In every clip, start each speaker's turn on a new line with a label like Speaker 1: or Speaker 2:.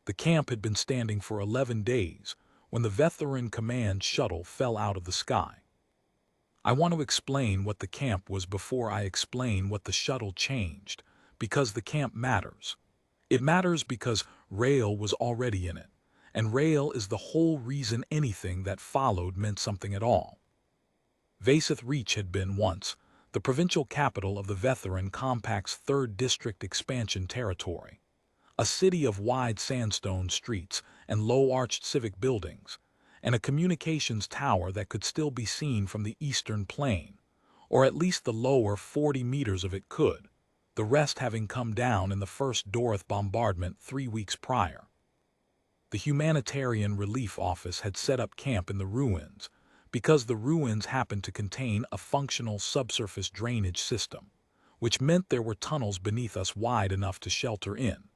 Speaker 1: The camp had been standing for 11 days when the Veteran Command shuttle fell out of the sky. I want to explain what the camp was before I explain what the shuttle changed, because the camp matters. It matters because Rail was already in it, and Rail is the whole reason anything that followed meant something at all. Vasith Reach had been once the provincial capital of the Veteran Compact's 3rd District Expansion Territory, a city of wide sandstone streets and low-arched civic buildings, and a communications tower that could still be seen from the eastern plain, or at least the lower 40 meters of it could, the rest having come down in the first Doroth bombardment 3 weeks prior. The Humanitarian Relief Office had set up camp in the ruins because the ruins happened to contain a functional subsurface drainage system, which meant there were tunnels beneath us wide enough to shelter in,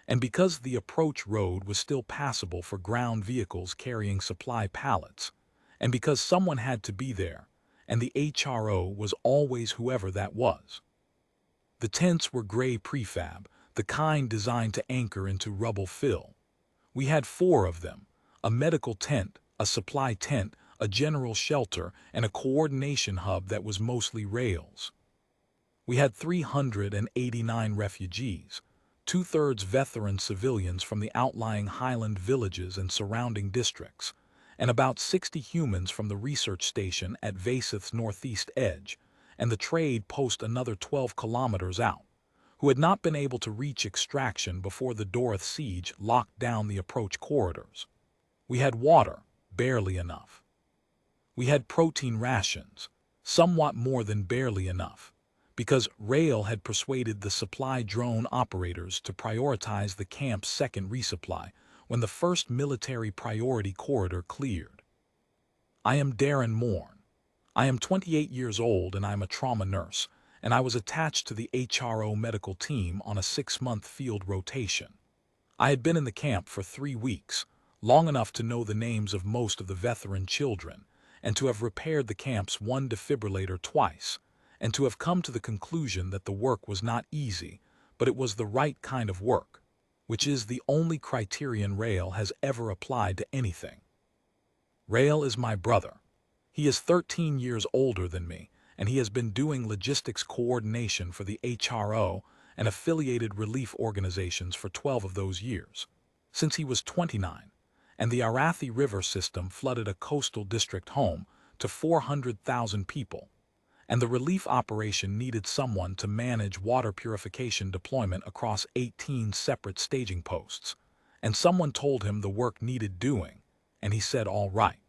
Speaker 1: and because the approach road was still passable for ground vehicles carrying supply pallets, and because someone had to be there, and the HRO was always whoever that was. The tents were gray prefab, the kind designed to anchor into rubble fill. We had 4 of them: a medical tent, a supply tent, a general shelter, and a coordination hub that was mostly rails. We had 389 refugees, 2/3 veteran civilians from the outlying highland villages and surrounding districts, and about 60 humans from the research station at Vasith's northeast edge, and the trade post another 12 kilometers out, who had not been able to reach extraction before the Doroth siege locked down the approach corridors. We had water, barely enough. We had protein rations, somewhat more than barely enough, because Rail had persuaded the supply drone operators to prioritize the camp's second resupply when the first military priority corridor cleared. I am Darren Morn. I am 28 years old and I am a trauma nurse, and I was attached to the HRO medical team on a 6-month field rotation. I had been in the camp for 3 weeks, long enough to know the names of most of the veteran children, and to have repaired the camp's 1 defibrillator twice, and to have come to the conclusion that the work was not easy, but it was the right kind of work, which is the only criterion Rail has ever applied to anything. Rail is my brother. He is 13 years older than me, and he has been doing logistics coordination for the HRO and affiliated relief organizations for 12 of those years, since he was 29, and the Arathi River system flooded a coastal district home to 400,000 people, and the relief operation needed someone to manage water purification deployment across 18 separate staging posts, and someone told him the work needed doing, and he said all right.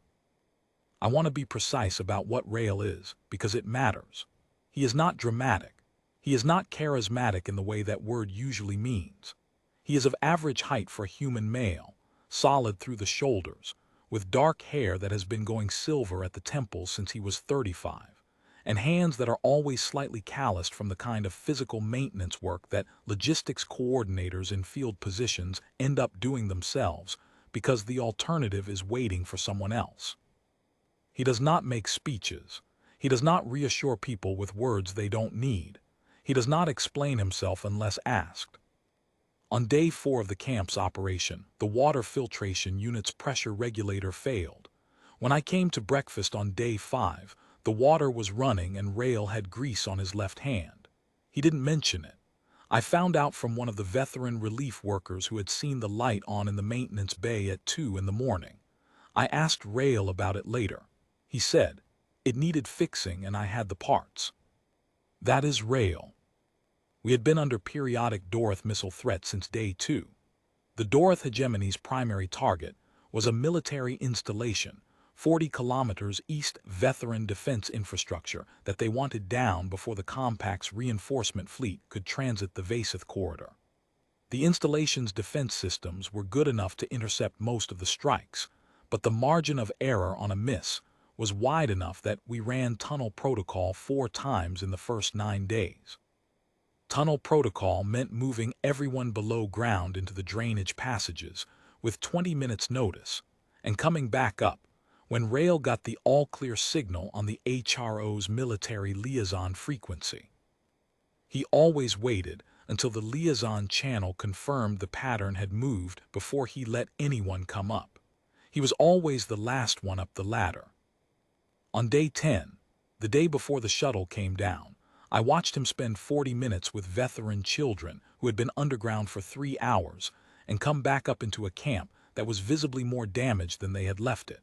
Speaker 1: I want to be precise about what Rail is, because it matters. He is not dramatic. He is not charismatic in the way that word usually means. He is of average height for a human male, solid through the shoulders, with dark hair that has been going silver at the temples since he was 35, and hands that are always slightly calloused from the kind of physical maintenance work that logistics coordinators in field positions end up doing themselves because the alternative is waiting for someone else. He does not make speeches. He does not reassure people with words they don't need. He does not explain himself unless asked. On day 4 of the camp's operation, the water filtration unit's pressure regulator failed. When I came to breakfast on day 5, the water was running and Rail had grease on his left hand. He didn't mention it. I found out from one of the veteran relief workers who had seen the light on in the maintenance bay at 2 in the morning. I asked Rail about it later. He said, it needed fixing and I had the parts. That is Rail. We had been under periodic Doroth missile threat since day 2. The Doroth hegemony's primary target was a military installation 40 kilometers east veteran defense infrastructure that they wanted down before the compact's reinforcement fleet could transit the Vasith corridor. The installation's defense systems were good enough to intercept most of the strikes, but the margin of error on a miss was wide enough that we ran tunnel protocol 4 times in the first 9 days. Tunnel protocol meant moving everyone below ground into the drainage passages with 20 minutes notice and coming back up when Rail got the all-clear signal on the HRO's military liaison frequency. He always waited until the liaison channel confirmed the pattern had moved before he let anyone come up. He was always the last one up the ladder. On day 10, the day before the shuttle came down, I watched him spend 40 minutes with veteran children who had been underground for 3 hours and come back up into a camp that was visibly more damaged than they had left it.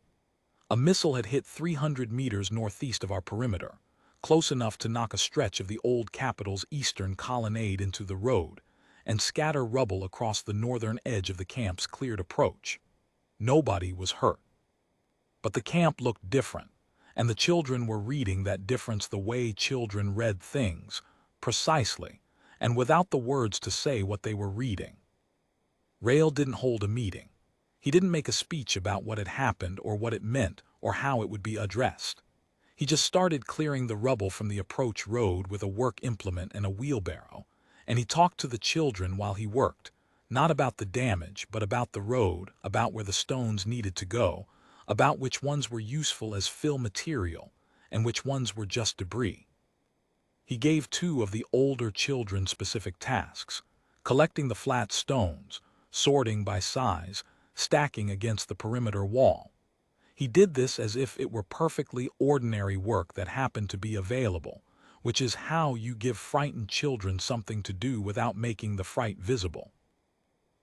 Speaker 1: A missile had hit 300 meters northeast of our perimeter, close enough to knock a stretch of the old Capitol's eastern colonnade into the road and scatter rubble across the northern edge of the camp's cleared approach. Nobody was hurt. But the camp looked different, and the children were reading that difference the way children read things, precisely, and without the words to say what they were reading. Rail didn't hold a meeting. He didn't make a speech about what had happened or what it meant or how it would be addressed. He just started clearing the rubble from the approach road with a work implement and a wheelbarrow, and he talked to the children while he worked, not about the damage, but about the road, about where the stones needed to go, about which ones were useful as fill material and which ones were just debris. He gave 2 of the older children specific tasks: collecting the flat stones, sorting by size, stacking against the perimeter wall. He did this as if it were perfectly ordinary work that happened to be available, which is how you give frightened children something to do without making the fright visible.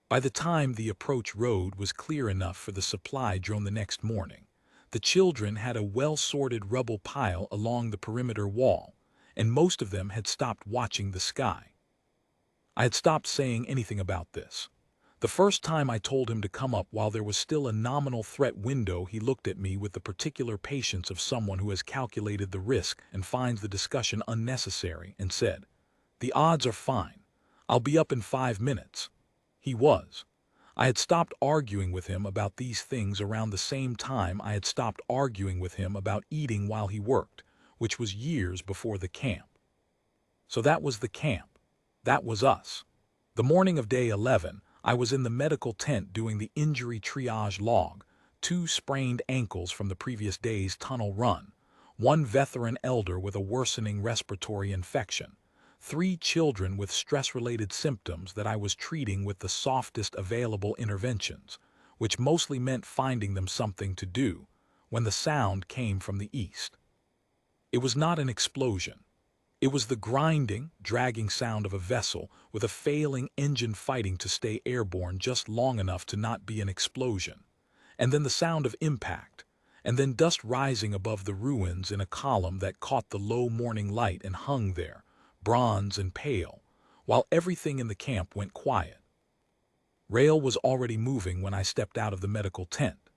Speaker 1: By the time the approach road was clear enough for the supply drone the next morning, the children had a well-sorted rubble pile along the perimeter wall, and most of them had stopped watching the sky. I had stopped saying anything about this. The first time I told him to come up while there was still a nominal threat window, he looked at me with the particular patience of someone who has calculated the risk and finds the discussion unnecessary and said, "The odds are fine. I'll be up in 5 minutes." He was. I had stopped arguing with him about these things around the same time I had stopped arguing with him about eating while he worked, which was years before the camp. So that was the camp. That was us. The morning of day 11, I was in the medical tent doing the injury triage log: 2 sprained ankles from the previous day's tunnel run, 1 veteran elder with a worsening respiratory infection, 3 children with stress-related symptoms that I was treating with the softest available interventions, which mostly meant finding them something to do, when the sound came from the east. It was not an explosion. It was the grinding, dragging sound of a vessel with a failing engine fighting to stay airborne just long enough to not be an explosion, and then the sound of impact, and then dust rising above the ruins in a column that caught the low morning light and hung there, bronze and pale, while everything in the camp went quiet. Rail was already moving when I stepped out of the medical tent.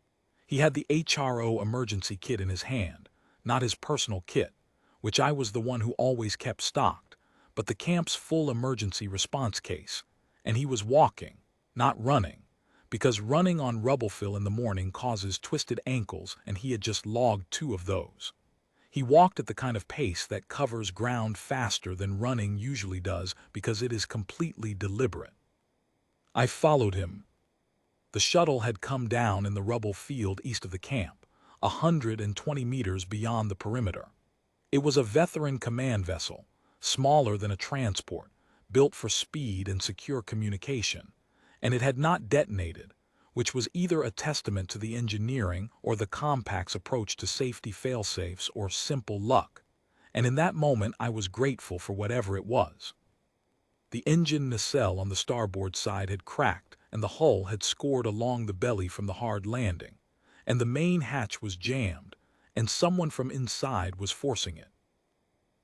Speaker 1: He had the HRO emergency kit in his hand, not his personal kit, which I was the one who always kept stocked, but the camp's full emergency response case, and he was walking, not running, because running on rubble fill in the morning causes twisted ankles, and he had just logged 2 of those. He walked at the kind of pace that covers ground faster than running usually does because it is completely deliberate. I followed him. The shuttle had come down in the rubble field east of the camp, 120 meters beyond the perimeter. It was a veteran command vessel, smaller than a transport, built for speed and secure communication, and it had not detonated, which was either a testament to the engineering or the compact's approach to safety failsafes or simple luck, and in that moment I was grateful for whatever it was. The engine nacelle on the starboard side had cracked, and the hull had scored along the belly from the hard landing, and the main hatch was jammed, and someone from inside was forcing it.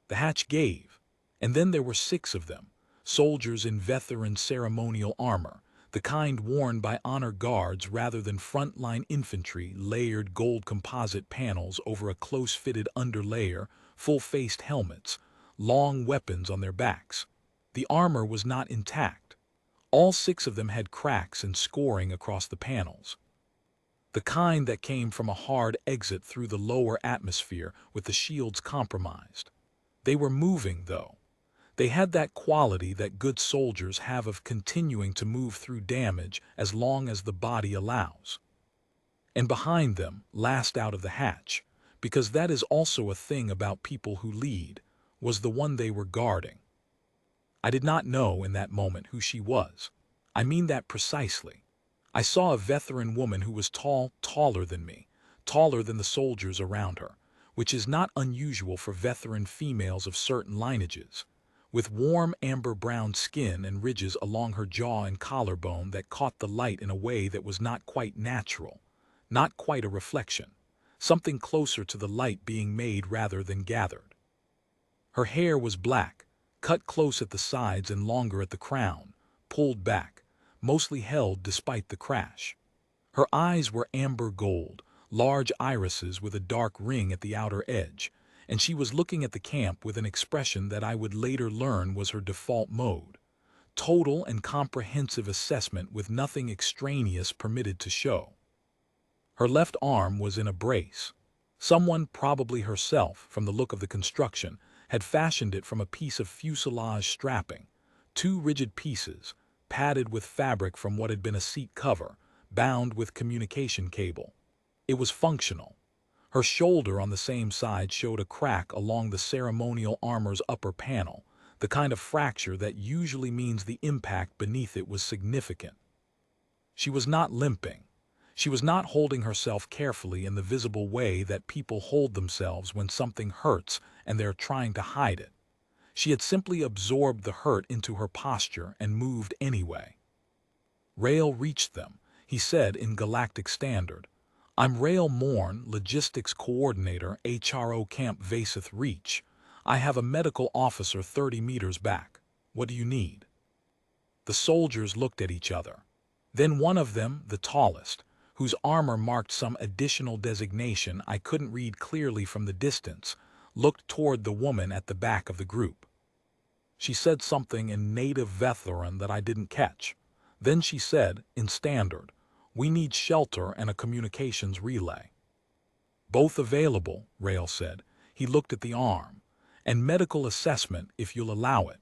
Speaker 1: The hatch gave, and then there were 6 of them, soldiers in veteran ceremonial armor, the kind worn by honor guards rather than frontline infantry, layered gold composite panels over a close-fitted underlayer, full-faced helmets, long weapons on their backs. The armor was not intact. All 6 of them had cracks and scoring across the panels. The kind that came from a hard exit through the lower atmosphere with the shields compromised. They were moving, though. They had that quality that good soldiers have of continuing to move through damage as long as the body allows. And behind them, last out of the hatch, because that is also a thing about people who lead, was the one they were guarding. I did not know in that moment who she was. I mean that precisely. I saw a veteran woman who was tall, taller than me, taller than the soldiers around her, which is not unusual for veteran females of certain lineages, with warm amber-brown skin and ridges along her jaw and collarbone that caught the light in a way that was not quite natural, not quite a reflection, something closer to the light being made rather than gathered. Her hair was black, cut close at the sides and longer at the crown, pulled back, mostly held despite the crash. Her eyes were amber gold, large irises with a dark ring at the outer edge, and she was looking at the camp with an expression that I would later learn was her default mode. Total and comprehensive assessment with nothing extraneous permitted to show. Her left arm was in a brace. Someone, probably herself, from the look of the construction, had fashioned it from a piece of fuselage strapping, two rigid pieces, padded with fabric from what had been a seat cover, bound with communication cable. It was functional. Her shoulder on the same side showed a crack along the ceremonial armor's upper panel, the kind of fracture that usually means the impact beneath it was significant. She was not limping. She was not holding herself carefully in the visible way that people hold themselves when something hurts and they're trying to hide it. She had simply absorbed the hurt into her posture and moved anyway. Rail reached them. He said in Galactic Standard, "I'm Rail Morn, Logistics Coordinator, HRO Camp Vaseth Reach. I have a medical officer 30 meters back. What do you need?" The soldiers looked at each other. Then one of them, the tallest, whose armor marked some additional designation I couldn't read clearly from the distance, looked toward the woman at the back of the group. She said something in native Vetheran that I didn't catch. Then she said, in Standard, "We need shelter and a communications relay." "Both available," Rail said. He looked at the arm. "And medical assessment, if you'll allow it."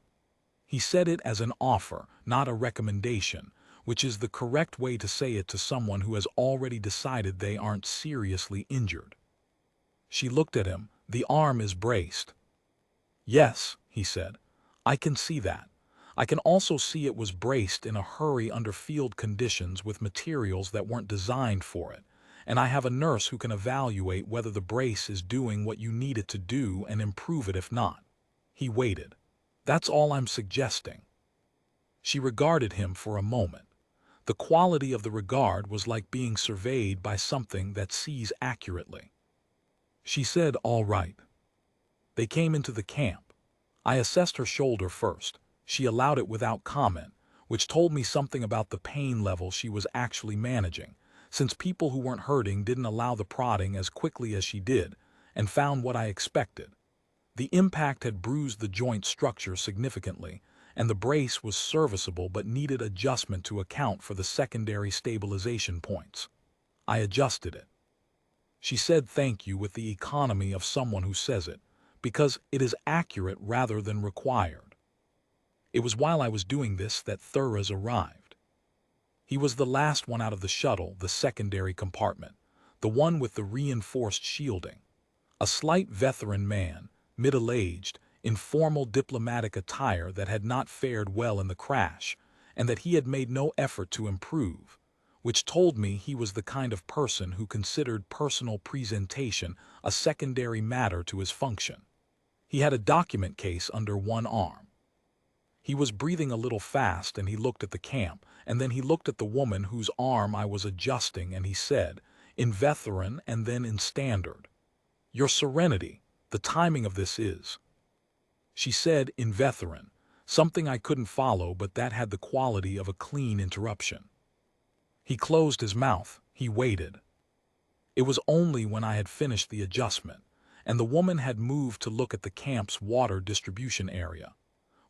Speaker 1: He said it as an offer, not a recommendation, which is the correct way to say it to someone who has already decided they aren't seriously injured. She looked at him. "The arm is braced." "Yes," he said. "I can see that. I can also see it was braced in a hurry under field conditions with materials that weren't designed for it, and I have a nurse who can evaluate whether the brace is doing what you need it to do and improve it if not." He waited. "That's all I'm suggesting." She regarded him for a moment. The quality of the regard was like being surveyed by something that sees accurately. She said, "All right." They came into the camp. I assessed her shoulder first. She allowed it without comment, which told me something about the pain level she was actually managing, since people who weren't hurting didn't allow the prodding as quickly as she did, and found what I expected. The impact had bruised the joint structure significantly, and the brace was serviceable but needed adjustment to account for the secondary stabilization points. I adjusted it. She said thank you with the economy of someone who says it, because it is accurate rather than required. It was while I was doing this that Thuras arrived. He was the last one out of the shuttle, the secondary compartment, the one with the reinforced shielding. A slight veteran man, middle-aged, in formal diplomatic attire that had not fared well in the crash, and that he had made no effort to improve, which told me he was the kind of person who considered personal presentation a secondary matter to his function. He had a document case under one arm. He was breathing a little fast, and he looked at the camp, and then he looked at the woman whose arm I was adjusting, and he said, in Vetheran and then in Standard, "Your Serenity, the timing of this is..." She said in Vetheran, something I couldn't follow, but that had the quality of a clean interruption. He closed his mouth. He waited. It was only when I had finished the adjustment, and the woman had moved to look at the camp's water distribution area,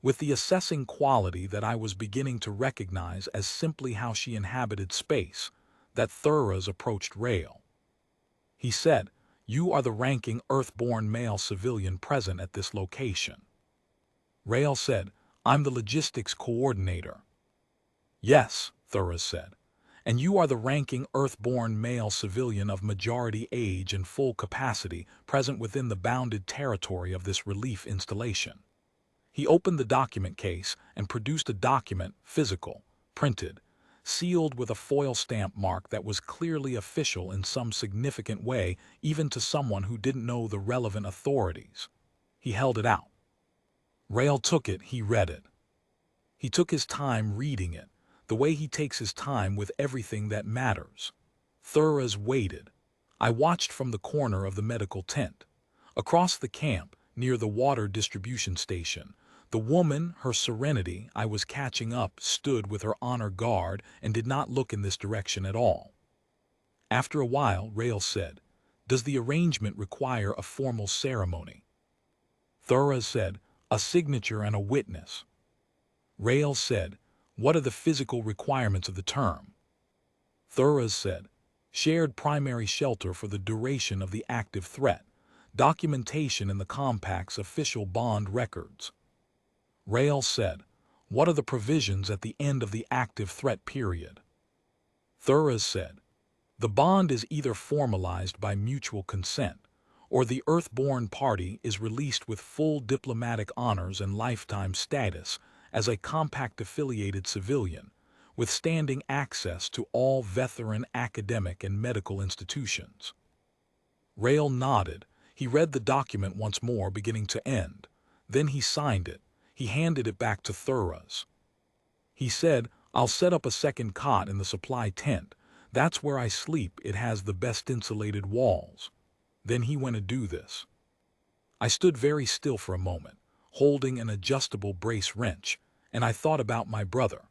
Speaker 1: with the assessing quality that I was beginning to recognize as simply how she inhabited space, that Thuras approached Rail. He said, "You are the ranking Earthborn male civilian present at this location." Rail said, "I'm the logistics coordinator." "Yes," Thuras said, "and you are the ranking Earthborn male civilian of majority age and full capacity present within the bounded territory of this relief installation." He opened the document case and produced a document, physical, printed, sealed with a foil stamp mark that was clearly official in some significant way, even to someone who didn't know the relevant authorities. He held it out. Rael took it, he read it. He took his time reading it, the way he takes his time with everything that matters. Thuras waited. I watched from the corner of the medical tent. Across the camp, near the water distribution station, the woman, her serenity, I was catching up, stood with her honor guard and did not look in this direction at all. After a while, Rael said, "Does the arrangement require a formal ceremony?" Thuras said, "A signature and a witness." Rael said, "What are the physical requirements of the term?" Thuras said, "Shared primary shelter for the duration of the active threat, documentation in the compact's official bond records." Rael said, "What are the provisions at the end of the active threat period?" Thuras said, "The bond is either formalized by mutual consent, or the Earthborn party is released with full diplomatic honors and lifetime status as a compact-affiliated civilian, with standing access to all veteran academic and medical institutions." Rael nodded. He read the document once more, beginning to end. Then he signed it. He handed it back to Thuras. He said, "I'll set up a second cot in the supply tent. That's where I sleep. It has the best insulated walls." Then he went to do this. I stood very still for a moment, holding an adjustable brace wrench, and I thought about my brother.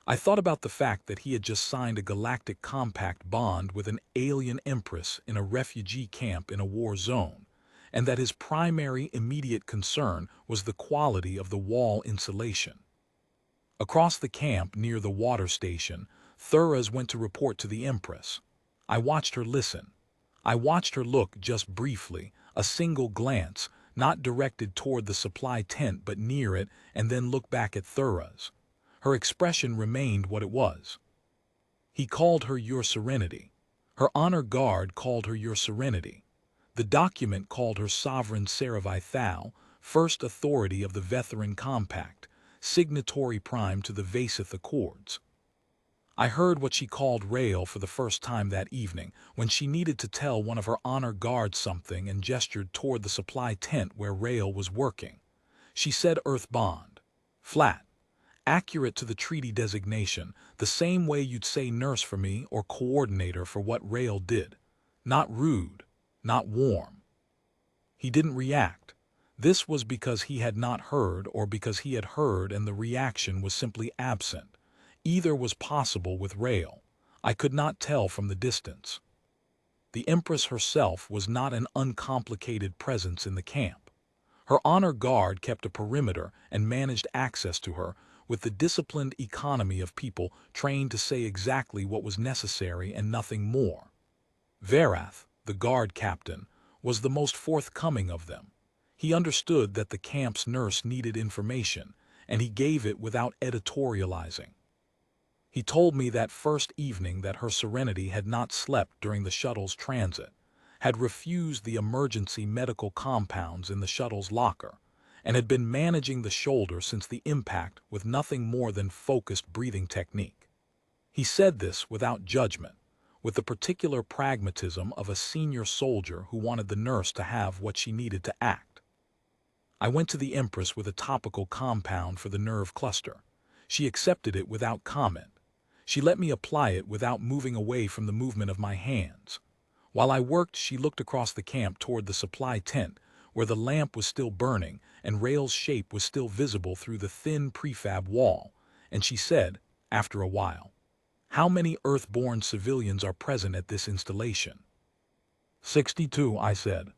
Speaker 1: I thought about the fact that he had just signed a galactic compact bond with an alien empress in a refugee camp in a war zone, and that his primary immediate concern was the quality of the wall insulation. Across the camp near the water station, Thuras went to report to the empress. I watched her listen. I watched her look just briefly, a single glance, not directed toward the supply tent but near it, and then look back at Thuras. Her expression remained what it was. He called her Your Serenity. Her honor guard called her Your Serenity. The document called her Sovereign Saravi Thal, first authority of the Vetheran Compact, signatory prime to the Vasith Accords. I heard what she called Rael for the first time that evening, when she needed to tell one of her honor guards something and gestured toward the supply tent where Rael was working. She said Earth Bond. Flat. Accurate to the treaty designation, the same way you'd say nurse for me or coordinator for what Rael did. Not rude, not warm. He didn't react. This was because he had not heard or because he had heard and the reaction was simply absent. Either was possible with Rael. I could not tell from the distance. The Empress herself was not an uncomplicated presence in the camp. Her honor guard kept a perimeter and managed access to her, with the disciplined economy of people trained to say exactly what was necessary and nothing more. Verath, the guard captain, was the most forthcoming of them. He understood that the camp's nurse needed information, and he gave it without editorializing. He told me that first evening that Her Serenity had not slept during the shuttle's transit, had refused the emergency medical compounds in the shuttle's locker, and had been managing the shoulder since the impact with nothing more than focused breathing technique. He said this without judgment, with the particular pragmatism of a senior soldier who wanted the nurse to have what she needed to act. I went to the Empress with a topical compound for the nerve cluster. She accepted it without comment. She let me apply it without moving away from the movement of my hands. While I worked, she looked across the camp toward the supply tent, where the lamp was still burning and Rael's shape was still visible through the thin prefab wall, and she said, after a while, "How many Earthborn civilians are present at this installation?" 62, I said.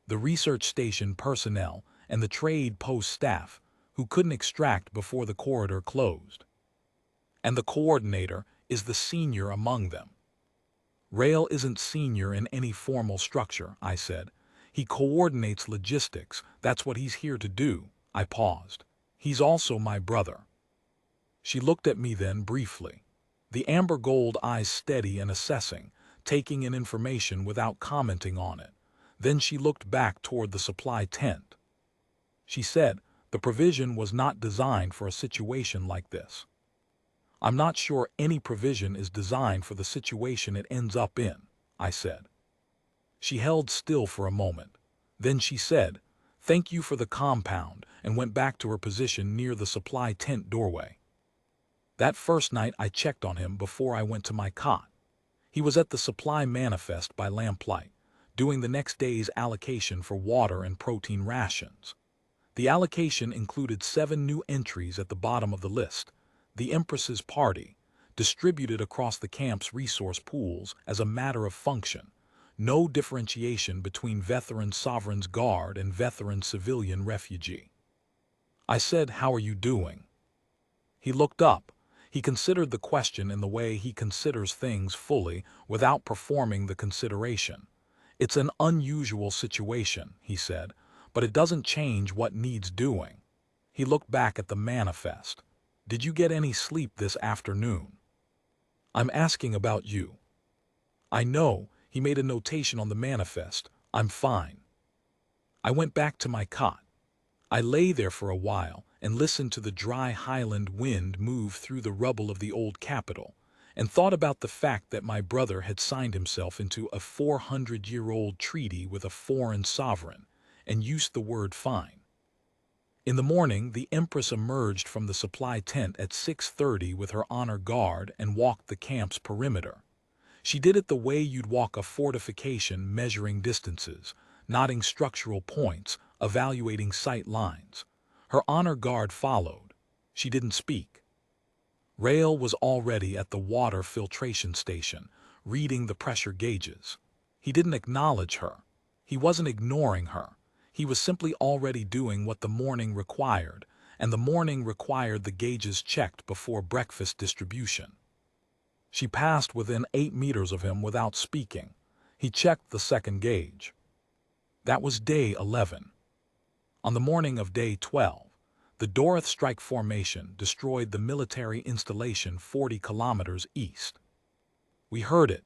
Speaker 1: The research station personnel and the trade post staff, who couldn't extract before the corridor closed. And the coordinator is the senior among them. Rael isn't senior in any formal structure, I said. He coordinates logistics. That's what he's here to do. I paused. He's also my brother. She looked at me then briefly, the amber gold eyes steady and assessing, taking in information without commenting on it. Then she looked back toward the supply tent. She said, The provision was not designed for a situation like this. I'm not sure any provision is designed for the situation it ends up in, I said. She held still for a moment. Then she said, "Thank you for the compound," and went back to her position near the supply tent doorway. That first night I checked on him before I went to my cot. He was at the supply manifest by lamplight, doing the next day's allocation for water and protein rations. The allocation included 7 new entries at the bottom of the list: the Empress's party, distributed across the camp's resource pools as a matter of function, no differentiation between veteran Sovereign's Guard and veteran civilian refugee. I said, "How are you doing?" He looked up. He considered the question in the way he considers things fully, without performing the consideration. "It's an unusual situation," he said, "but it doesn't change what needs doing." He looked back at the manifest. "Did you get any sleep this afternoon?" "I'm asking about you." "I know," he made a notation on the manifest. "I'm fine." I went back to my cot. I lay there for a while and listened to the dry highland wind move through the rubble of the old capital, and thought about the fact that my brother had signed himself into a 400-year-old treaty with a foreign sovereign, and used the word fine. In the morning, the Empress emerged from the supply tent at 6:30 with her honor guard and walked the camp's perimeter. She did it the way you'd walk a fortification, measuring distances, noting structural points, evaluating sight lines. Her honor guard followed. She didn't speak. Rael was already at the water filtration station, reading the pressure gauges. He didn't acknowledge her. He wasn't ignoring her. He was simply already doing what the morning required, and the morning required the gauges checked before breakfast distribution. She passed within 8 meters of him without speaking. He checked the second gauge. That was day 11. On the morning of day 12, the Doroth Strike Formation destroyed the military installation 40 kilometers east. We heard it.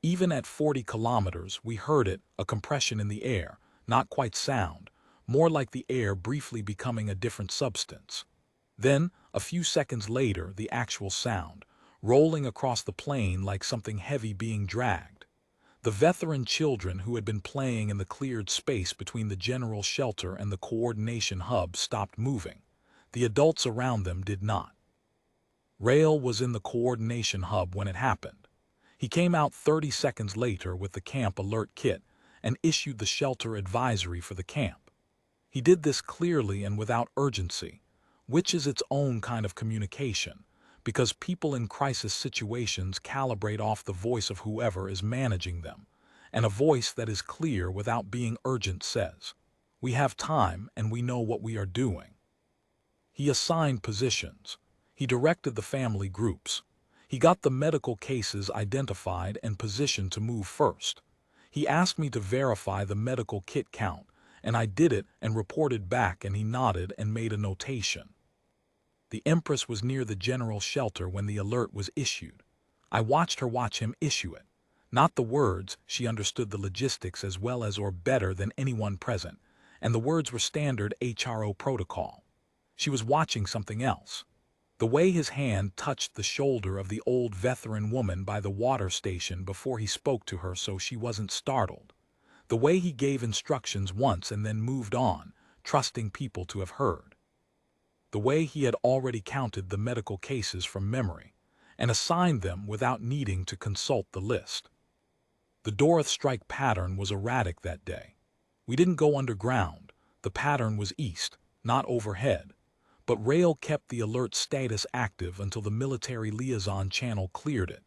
Speaker 1: Even at 40 kilometers, we heard it, a compression in the air, not quite sound, more like the air briefly becoming a different substance. Then, a few seconds later, the actual sound, rolling across the plain like something heavy being dragged. The veteran children who had been playing in the cleared space between the general shelter and the coordination hub stopped moving. The adults around them did not. Rael was in the coordination hub when it happened. He came out 30 seconds later with the camp alert kit and issued the shelter advisory for the camp. He did this clearly and without urgency, which is its own kind of communication, because people in crisis situations calibrate off the voice of whoever is managing them, and a voice that is clear without being urgent says, "We have time and we know what we are doing." He assigned positions. He directed the family groups. He got the medical cases identified and positioned to move first. He asked me to verify the medical kit count, and I did it and reported back, and he nodded and made a notation. The Empress was near the general shelter when the alert was issued. I watched her watch him issue it. Not the words, she understood the logistics as well as or better than anyone present, and the words were standard HRO protocol. She was watching something else. The way his hand touched the shoulder of the old veteran woman by the water station before he spoke to her so she wasn't startled. The way he gave instructions once and then moved on, trusting people to have heard. The way he had already counted the medical cases from memory, and assigned them without needing to consult the list. The Doroth strike pattern was erratic that day. We didn't go underground. The pattern was east, not overhead. But Rael kept the alert status active until the military liaison channel cleared it,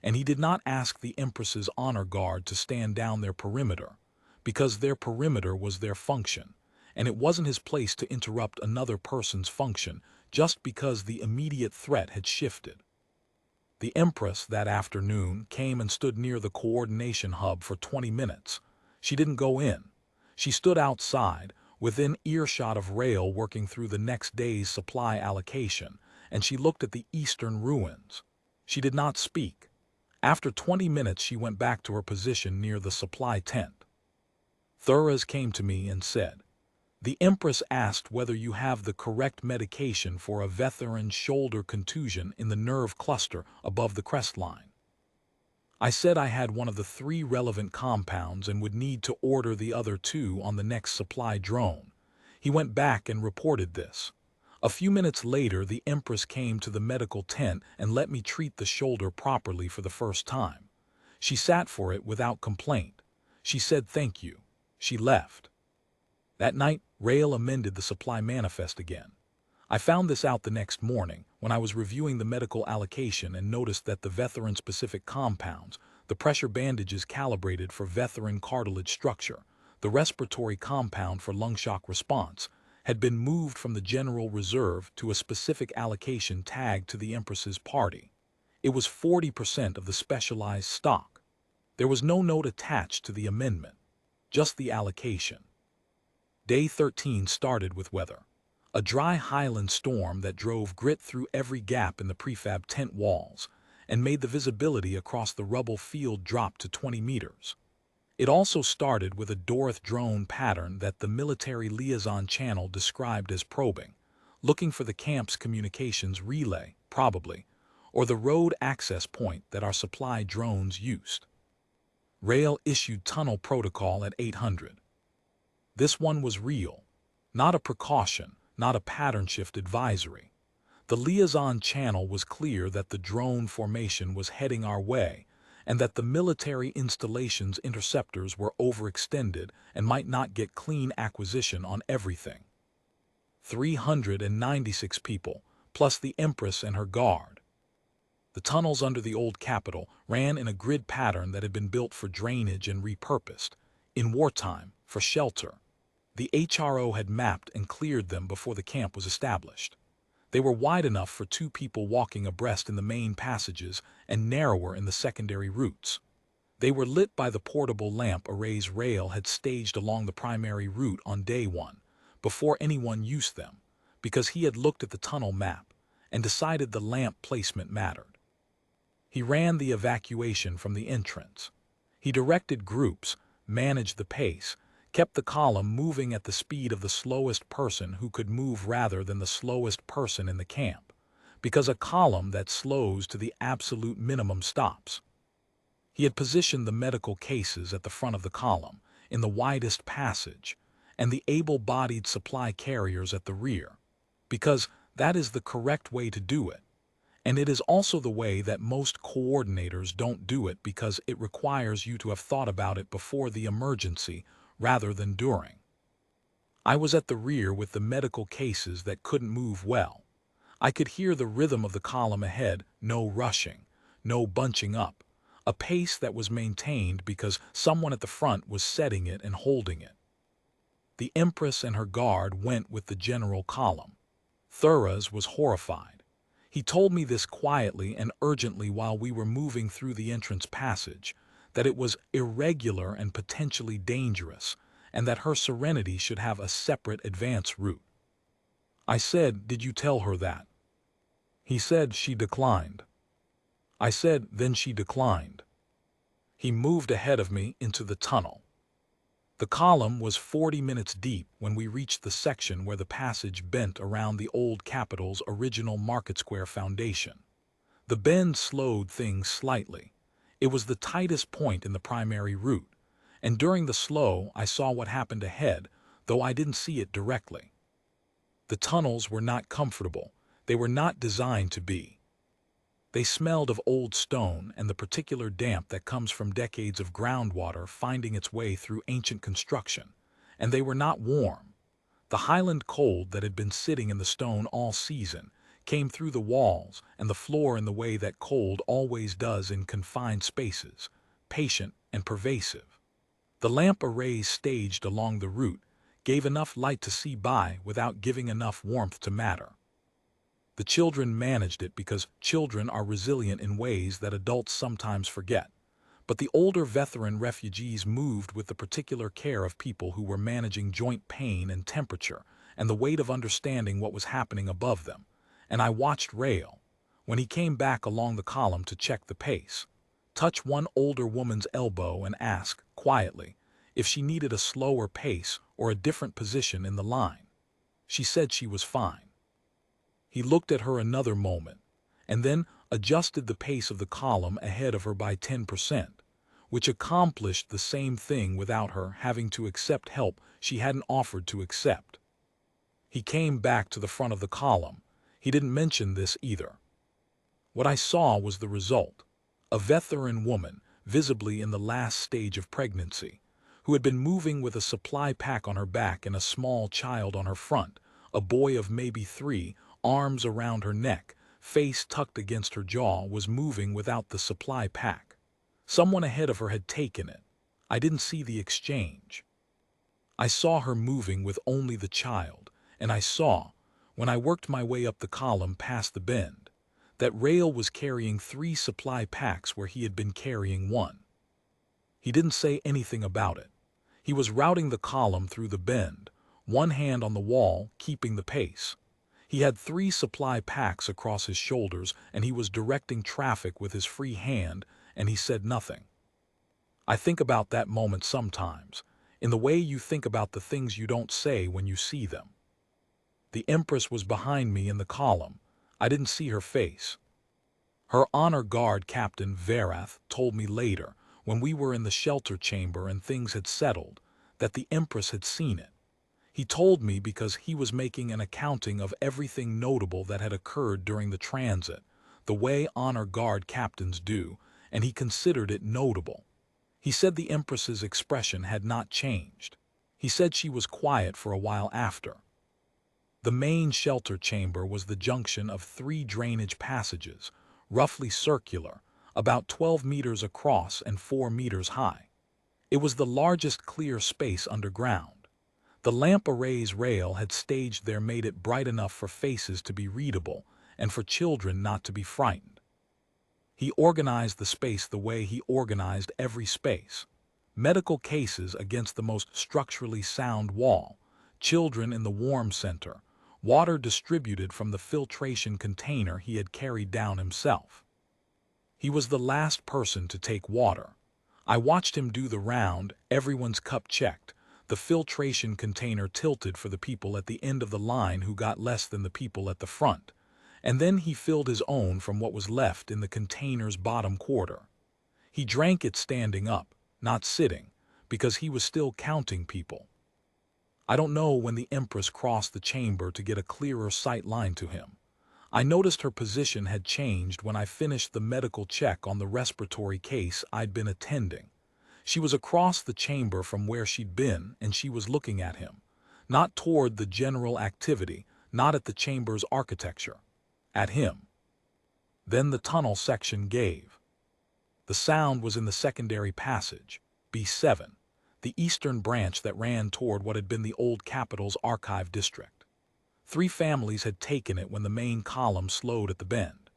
Speaker 1: and he did not ask the Empress's honor guard to stand down their perimeter, because their perimeter was their function, and it wasn't his place to interrupt another person's function just because the immediate threat had shifted. The Empress that afternoon came and stood near the coordination hub for 20 minutes. She didn't go in. She stood outside, within earshot of Rael working through the next day's supply allocation, and she looked at the eastern ruins. She did not speak. After 20 minutes she went back to her position near the supply tent. Thuras came to me and said, The Empress asked whether you have the correct medication for a veteran shoulder contusion in the nerve cluster above the crest line. I said I had one of the 3 relevant compounds and would need to order the other 2 on the next supply drone. He went back and reported this. A few minutes later, the Empress came to the medical tent and let me treat the shoulder properly for the first time. She sat for it without complaint. She said thank you. She left. That night, Rael amended the supply manifest again. I found this out the next morning when I was reviewing the medical allocation and noticed that the veteran-specific compounds, the pressure bandages calibrated for veteran cartilage structure, the respiratory compound for lung shock response, had been moved from the general reserve to a specific allocation tagged to the Empress's party. It was 40% of the specialized stock. There was no note attached to the amendment, just the allocation. Day 13 started with weather. A dry highland storm that drove grit through every gap in the prefab tent walls and made the visibility across the rubble field drop to 20 meters. It also started with a Dorothy drone pattern that the military liaison channel described as probing, looking for the camp's communications relay, probably, or the road access point that our supply drones used. Rael issued tunnel protocol at 800. This one was real, not a precaution, not a pattern shift advisory. The liaison channel was clear that the drone formation was heading our way and that the military installation's interceptors were overextended and might not get clean acquisition on everything. 396 people, plus the Empress and her guard. The tunnels under the old Capitol ran in a grid pattern that had been built for drainage and repurposed, in wartime, for shelter. The HRO had mapped and cleared them before the camp was established. They were wide enough for 2 people walking abreast in the main passages and narrower in the secondary routes. They were lit by the portable lamp arrays Rael had staged along the primary route on day 1, before anyone used them, because he had looked at the tunnel map and decided the lamp placement mattered. He ran the evacuation from the entrance. He directed groups, managed the pace, kept the column moving at the speed of the slowest person who could move rather than the slowest person in the camp, because a column that slows to the absolute minimum stops. He had positioned the medical cases at the front of the column, in the widest passage, and the able-bodied supply carriers at the rear, because that is the correct way to do it. And it is also the way that most coordinators don't do it because it requires you to have thought about it before the emergency rather than during. I was at the rear with the medical cases that couldn't move well. I could hear the rhythm of the column ahead, no rushing, no bunching up, a pace that was maintained because someone at the front was setting it and holding it. The Empress and her guard went with the general column. Thuras was horrified. He told me this quietly and urgently while we were moving through the entrance passage, that it was irregular and potentially dangerous, and that her Serenity should have a separate advance route. I said, "Did you tell her that?" He said she declined. I said, "Then she declined." He moved ahead of me into the tunnel. The column was 40 minutes deep when we reached the section where the passage bent around the old Capitol's original Market Square foundation. The bend slowed things slightly. It was the tightest point in the primary route, and during the slow I saw what happened ahead, though I didn't see it directly. The tunnels were not comfortable. They were not designed to be. They smelled of old stone and the particular damp that comes from decades of groundwater finding its way through ancient construction, and they were not warm. The Highland cold that had been sitting in the stone all season came through the walls and the floor in the way that cold always does in confined spaces, patient and pervasive. The lamp arrays staged along the route gave enough light to see by without giving enough warmth to matter. The children managed it because children are resilient in ways that adults sometimes forget. But the older veteran refugees moved with the particular care of people who were managing joint pain and temperature and the weight of understanding what was happening above them. And I watched Rael, when he came back along the column to check the pace, touch one older woman's elbow and ask, quietly, if she needed a slower pace or a different position in the line. She said she was fine. He looked at her another moment, and then adjusted the pace of the column ahead of her by 10%, which accomplished the same thing without her having to accept help she hadn't offered to accept. He came back to the front of the column. He didn't mention this either. What I saw was the result. A veteran woman, visibly in the last stage of pregnancy, who had been moving with a supply pack on her back and a small child on her front, a boy of maybe 3, arms around her neck, face tucked against her jaw, was moving without the supply pack. Someone ahead of her had taken it. I didn't see the exchange. I saw her moving with only the child, and I saw, when I worked my way up the column past the bend, that Rail was carrying 3 supply packs where he had been carrying 1. He didn't say anything about it. He was routing the column through the bend, one hand on the wall, keeping the pace. He had 3 supply packs across his shoulders, and he was directing traffic with his free hand, and he said nothing. I think about that moment sometimes, in the way you think about the things you don't say when you see them. The Empress was behind me in the column. I didn't see her face. Her honor guard Captain Verath told me later, when we were in the shelter chamber and things had settled, that the Empress had seen it. He told me because he was making an accounting of everything notable that had occurred during the transit, the way honor guard captains do, and he considered it notable. He said the Empress's expression had not changed. He said she was quiet for a while after. The main shelter chamber was the junction of 3 drainage passages, roughly circular, about 12 meters across and 4 meters high. It was the largest clear space underground. The lamp arrays Rail had staged there made it bright enough for faces to be readable and for children not to be frightened. He organized the space the way he organized every space. Medical cases against the most structurally sound wall, children in the warm center, water distributed from the filtration container he had carried down himself. He was the last person to take water. I watched him do the round, everyone's cup checked, the filtration container tilted for the people at the end of the line who got less than the people at the front, and then he filled his own from what was left in the container's bottom quarter. He drank it standing up, not sitting, because he was still counting people. I don't know when the Empress crossed the chamber to get a clearer sight line to him. I noticed her position had changed when I finished the medical check on the respiratory case I'd been attending. She was across the chamber from where she'd been, and she was looking at him, not toward the general activity, not at the chamber's architecture, at him. Then the tunnel section gave. The sound was in the secondary passage, B7, the eastern branch that ran toward what had been the old Capitol's archive district. 3 families had taken it when the main column slowed at the bend.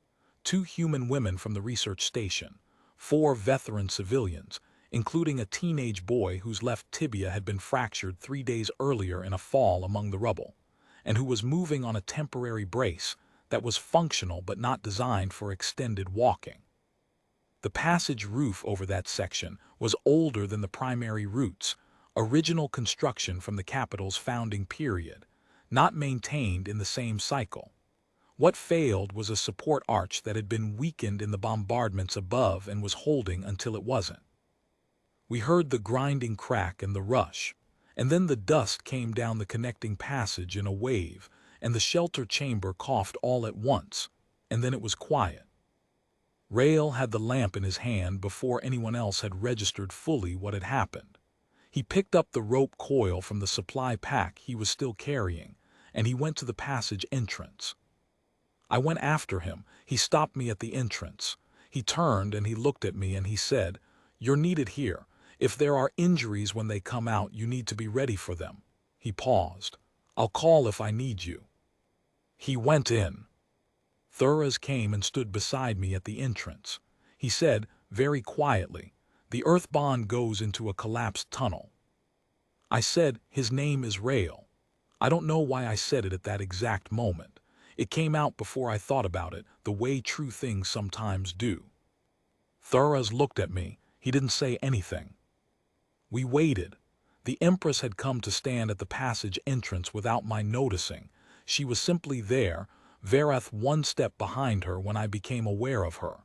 Speaker 1: 2 human women from the research station, 4 veteran civilians, including a teenage boy whose left tibia had been fractured 3 days earlier in a fall among the rubble, and who was moving on a temporary brace that was functional but not designed for extended walking. The passage roof over that section was older than the primary routes, original construction from the Capitol's founding period, not maintained in the same cycle. What failed was a support arch that had been weakened in the bombardments above and was holding until it wasn't. We heard the grinding crack and the rush, and then the dust came down the connecting passage in a wave, and the shelter chamber coughed all at once, and then it was quiet. Rail had the lamp in his hand before anyone else had registered fully what had happened. He picked up the rope coil from the supply pack he was still carrying, and he went to the passage entrance. I went after him. He stopped me at the entrance. He turned and he looked at me and he said, "You're needed here. If there are injuries when they come out, you need to be ready for them." He paused. "I'll call if I need you." He went in. Thuras came and stood beside me at the entrance. He said, very quietly, "The Earthbond goes into a collapsed tunnel." I said, "His name is Rail." I don't know why I said it at that exact moment. It came out before I thought about it, the way true things sometimes do. Thuras looked at me. He didn't say anything. We waited. The Empress had come to stand at the passage entrance without my noticing. She was simply there, Varath one step behind her when I became aware of her.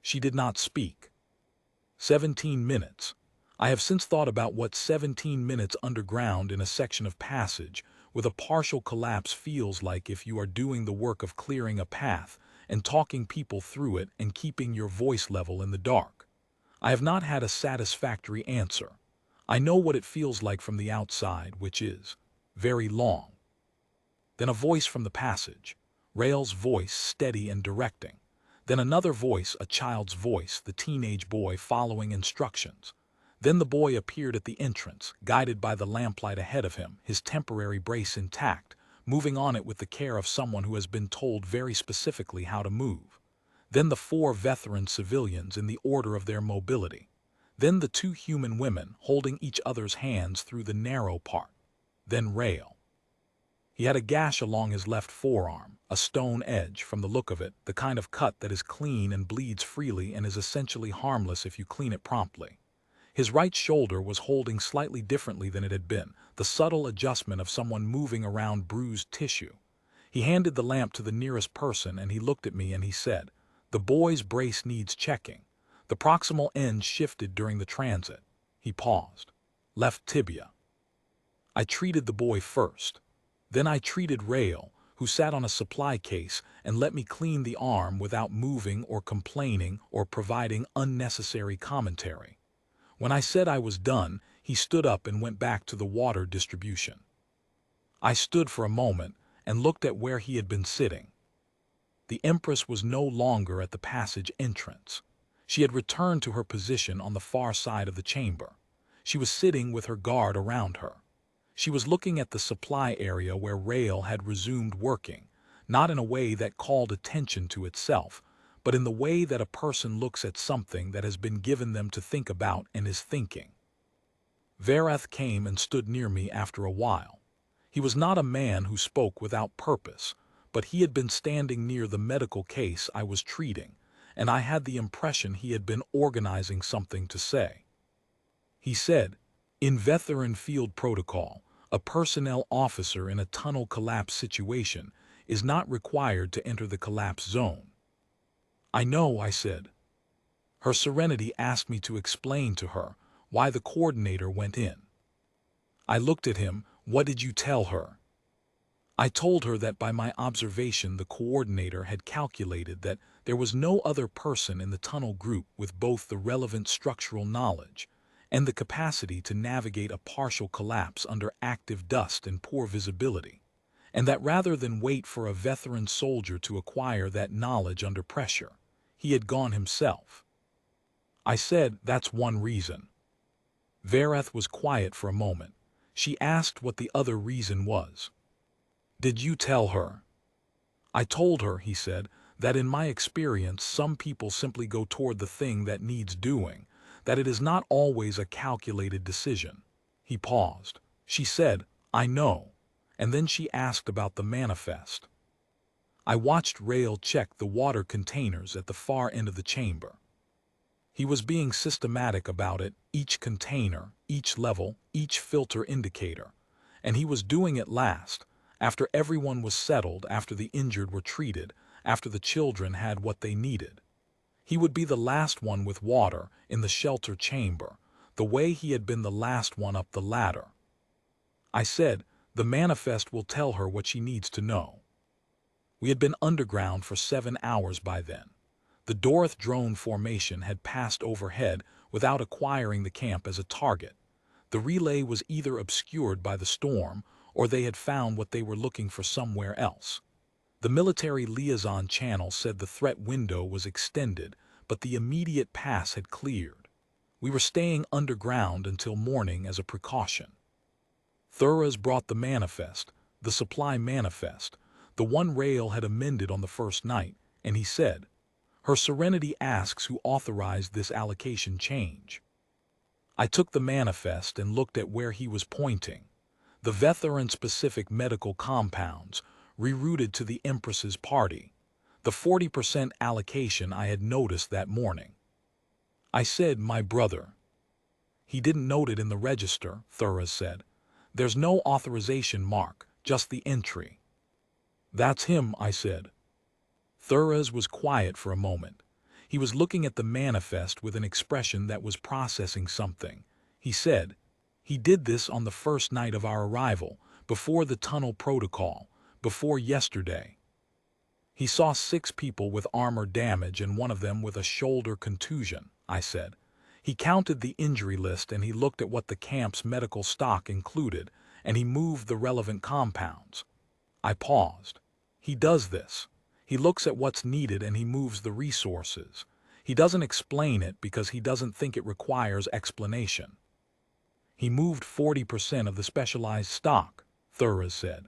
Speaker 1: She did not speak. 17 minutes. I have since thought about what 17 minutes underground in a section of passage with a partial collapse feels like if you are doing the work of clearing a path and talking people through it and keeping your voice level in the dark. I have not had a satisfactory answer. I know what it feels like from the outside, which is very long. Then a voice from the passage, Rael's voice, steady and directing. Then another voice, a child's voice, the teenage boy following instructions. Then the boy appeared at the entrance, guided by the lamplight ahead of him, his temporary brace intact, moving on it with the care of someone who has been told very specifically how to move. Then the 4 veteran civilians in the order of their mobility. Then the 2 human women holding each other's hands through the narrow part. Then Rael. He had a gash along his left forearm, a stone edge, from the look of it, the kind of cut that is clean and bleeds freely and is essentially harmless if you clean it promptly. His right shoulder was holding slightly differently than it had been, the subtle adjustment of someone moving around bruised tissue. He handed the lamp to the nearest person and he looked at me and he said, "The boy's brace needs checking. The proximal end shifted during the transit." He paused. "Left tibia." I treated the boy first. Then I treated Rael, who sat on a supply case and let me clean the arm without moving or complaining or providing unnecessary commentary. When I said I was done, he stood up and went back to the water distribution. I stood for a moment and looked at where he had been sitting. The Empress was no longer at the passage entrance. She had returned to her position on the far side of the chamber. She was sitting with her guard around her. She was looking at the supply area where Rael had resumed working, not in a way that called attention to itself, but in the way that a person looks at something that has been given them to think about and is thinking. Varath came and stood near me after a while. He was not a man who spoke without purpose, but he had been standing near the medical case I was treating, and I had the impression he had been organizing something to say. He said, "In veteran field protocol, a personnel officer in a tunnel collapse situation is not required to enter the collapse zone." "I know," I said. Her Serenity asked me to explain to her why the coordinator went in. I looked at him. "What did you tell her?" I told her that by my observation the coordinator had calculated that there was no other person in the tunnel group with both the relevant structural knowledge and the capacity to navigate a partial collapse under active dust and poor visibility, and that rather than wait for a veteran soldier to acquire that knowledge under pressure, he had gone himself. I said, "That's one reason." Varath was quiet for a moment. She asked what the other reason was. "Did you tell her?" "I told her," he said, "that in my experience some people simply go toward the thing that needs doing, that it is not always a calculated decision." He paused. She said, "I know," and then she asked about the manifest. I watched Rael check the water containers at the far end of the chamber. He was being systematic about it, each container, each level, each filter indicator, and he was doing it last, after everyone was settled, after the injured were treated, after the children had what they needed. He would be the last one with water in the shelter chamber, the way he had been the last one up the ladder. I said, "The manifest will tell her what she needs to know." We had been underground for 7 hours by then. The Dorith drone formation had passed overhead without acquiring the camp as a target. The relay was either obscured by the storm or they had found what they were looking for somewhere else. The military liaison channel said the threat window was extended, but the immediate pass had cleared. We were staying underground until morning as a precaution. Thuras brought the manifest, the supply manifest, the one Rael had amended on the first night, and he said, "Her Serenity asks who authorized this allocation change." I took the manifest and looked at where he was pointing. The veteran-specific medical compounds, rerouted to the Empress's party, the 40% allocation I had noticed that morning. I said, "My brother." He didn't note it in the register, Thuras said. There's no authorization mark, just the entry. That's him, I said. Thuras was quiet for a moment. He was looking at the manifest with an expression that was processing something. He said, he did this on the first night of our arrival, before the tunnel protocol, before yesterday. He saw 6 people with armor damage and one of them with a shoulder contusion, I said. He counted the injury list and he looked at what the camp's medical stock included, and he moved the relevant compounds. I paused. He does this. He looks at what's needed and he moves the resources. He doesn't explain it because he doesn't think it requires explanation. He moved 40% of the specialized stock, Thuras said.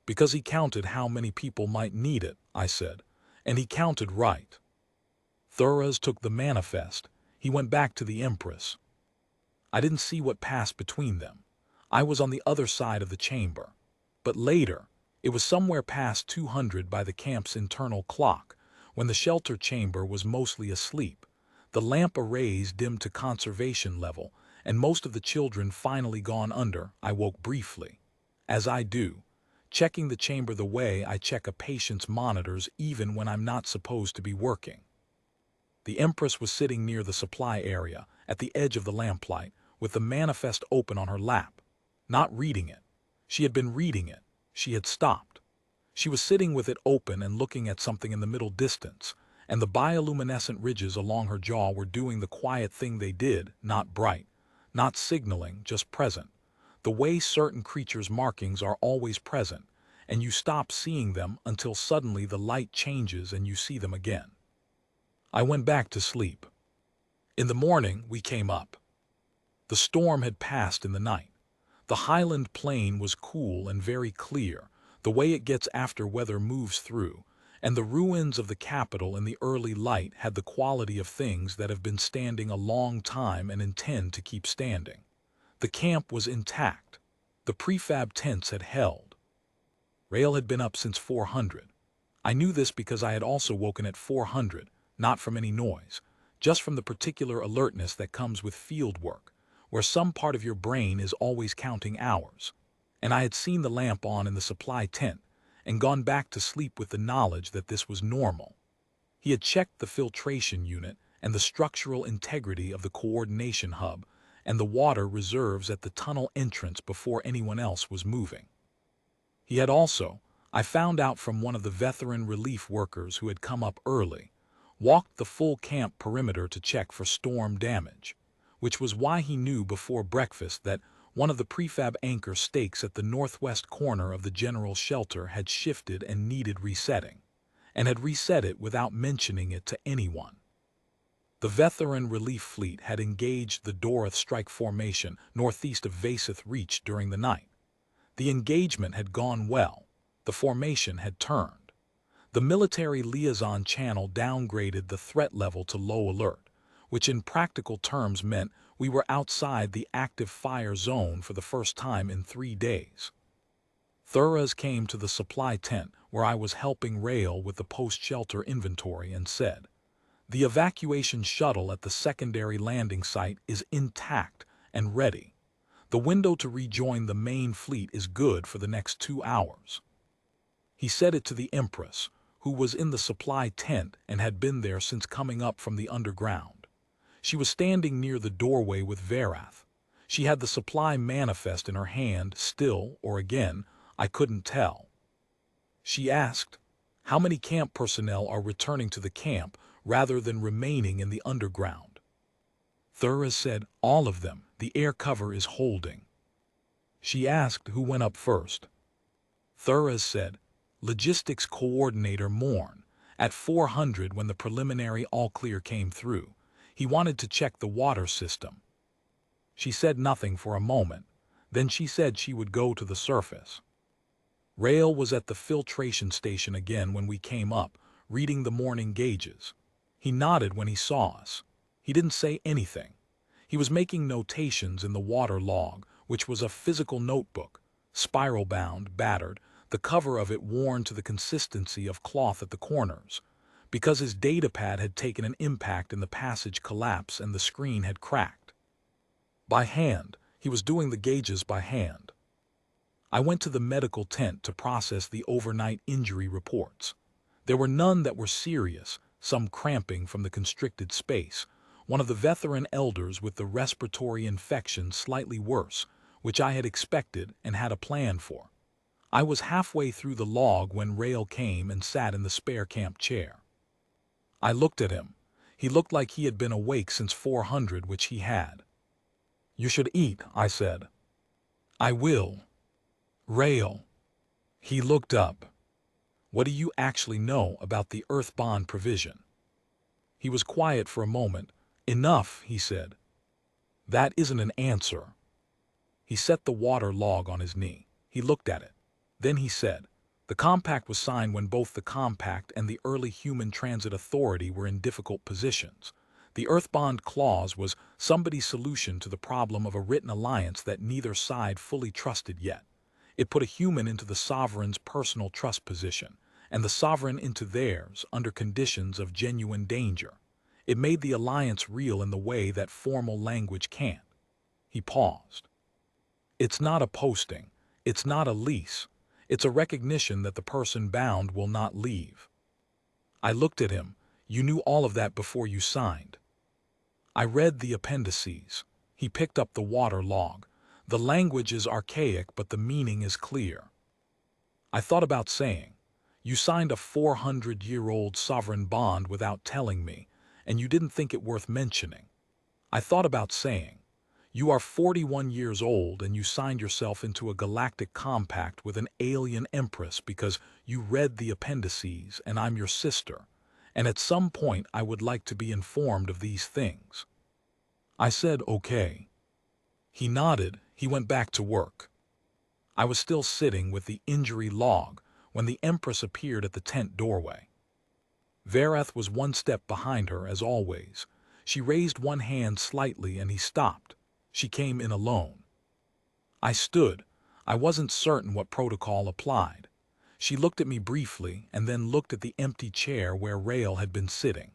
Speaker 1: Because he counted how many people might need it, I said, and he counted right. Thuras took the manifest. He went back to the Empress. I didn't see what passed between them. I was on the other side of the chamber. But later, it was somewhere past 200 by the camp's internal clock, when the shelter chamber was mostly asleep. The lamp arrays dimmed to conservation level, and most of the children finally gone under. I woke briefly. As I do, checking the chamber the way I check a patient's monitors even when I'm not supposed to be working. The Empress was sitting near the supply area, at the edge of the lamplight, with the manifest open on her lap. Not reading it. She had been reading it. She had stopped. She was sitting with it open and looking at something in the middle distance, and the bioluminescent ridges along her jaw were doing the quiet thing they did, not bright, not signaling, just present. The way certain creatures' markings are always present, and you stop seeing them until suddenly the light changes and you see them again. I went back to sleep. In the morning, we came up. The storm had passed in the night. The highland plain was cool and very clear, the way it gets after weather moves through, and the ruins of the capital in the early light had the quality of things that have been standing a long time and intend to keep standing. The camp was intact. The prefab tents had held. Rael had been up since 400. I knew this because I had also woken at 400, not from any noise, just from the particular alertness that comes with field work, where some part of your brain is always counting hours. And I had seen the lamp on in the supply tent and gone back to sleep with the knowledge that this was normal. He had checked the filtration unit and the structural integrity of the coordination hub and the water reserves at the tunnel entrance before anyone else was moving. He had also, I found out from one of the veteran relief workers who had come up early, walked the full camp perimeter to check for storm damage, which was why he knew before breakfast that one of the prefab anchor stakes at the northwest corner of the general shelter had shifted and needed resetting, and had reset it without mentioning it to anyone. The veteran relief fleet had engaged the Doroth strike formation northeast of Vaseth Reach during the night. The engagement had gone well. The formation had turned. The military liaison channel downgraded the threat level to low alert, which in practical terms meant we were outside the active fire zone for the first time in 3 days. Thuras came to the supply tent where I was helping Rael with the post-shelter inventory and said, "The evacuation shuttle at the secondary landing site is intact and ready. The window to rejoin the main fleet is good for the next 2 hours." He said it to the Empress, who was in the supply tent and had been there since coming up from the underground. She was standing near the doorway with Verath. She had the supply manifest in her hand, still or again, I couldn't tell. She asked, "How many camp personnel are returning to the camp rather than remaining in the underground?" Thuras said, "All of them. The air cover is holding." She asked who went up first. Thuras said, "Logistics Coordinator Morn, at 400 when the preliminary all-clear came through. He wanted to check the water system." She said nothing for a moment. Then she said she would go to the surface. Rael was at the filtration station again when we came up, reading the morning gauges. He nodded when he saw us. He didn't say anything. He was making notations in the water log, which was a physical notebook, spiral-bound, battered, the cover of it worn to the consistency of cloth at the corners, because his datapad had taken an impact in the passage collapse and the screen had cracked. By hand. He was doing the gauges by hand. I went to the medical tent to process the overnight injury reports. There were none that were serious, some cramping from the constricted space. One of the veteran elders with the respiratory infection slightly worse, which I had expected and had a plan for. I was halfway through the log when Rail came and sat in the spare camp chair. I looked at him. He looked like he had been awake since 400, which he had. "You should eat," I said. "I will." "Rail." He looked up. "What do you actually know about the Earth Bond provision?" He was quiet for a moment. "Enough," he said. "That isn't an answer." He set the water log on his knee. He looked at it. Then he said, "The compact was signed when both the compact and the early Human Transit Authority were in difficult positions. The Earth Bond clause was somebody's solution to the problem of a written alliance that neither side fully trusted yet. It put a human into the sovereign's personal trust position, and the sovereign into theirs under conditions of genuine danger. It made the alliance real in the way that formal language can't." He paused. "It's not a posting. It's not a lease. It's a recognition that the person bound will not leave." I looked at him. "You knew all of that before you signed." I read the appendices. He picked up the water log. "The language is archaic, but the meaning is clear." I thought about saying, "You signed a 400-year-old sovereign bond without telling me, and you didn't think it worth mentioning." I thought about saying, "You are 41 years old and you signed yourself into a galactic compact with an alien empress because you read the appendices and I'm your sister, and at some point I would like to be informed of these things." I said, "Okay." He nodded. He went back to work. I was still sitting with the injury log when the Empress appeared at the tent doorway. Verath was one step behind her, as always. She raised one hand slightly and he stopped. She came in alone. I stood. I wasn't certain what protocol applied. She looked at me briefly and then looked at the empty chair where Rail had been sitting.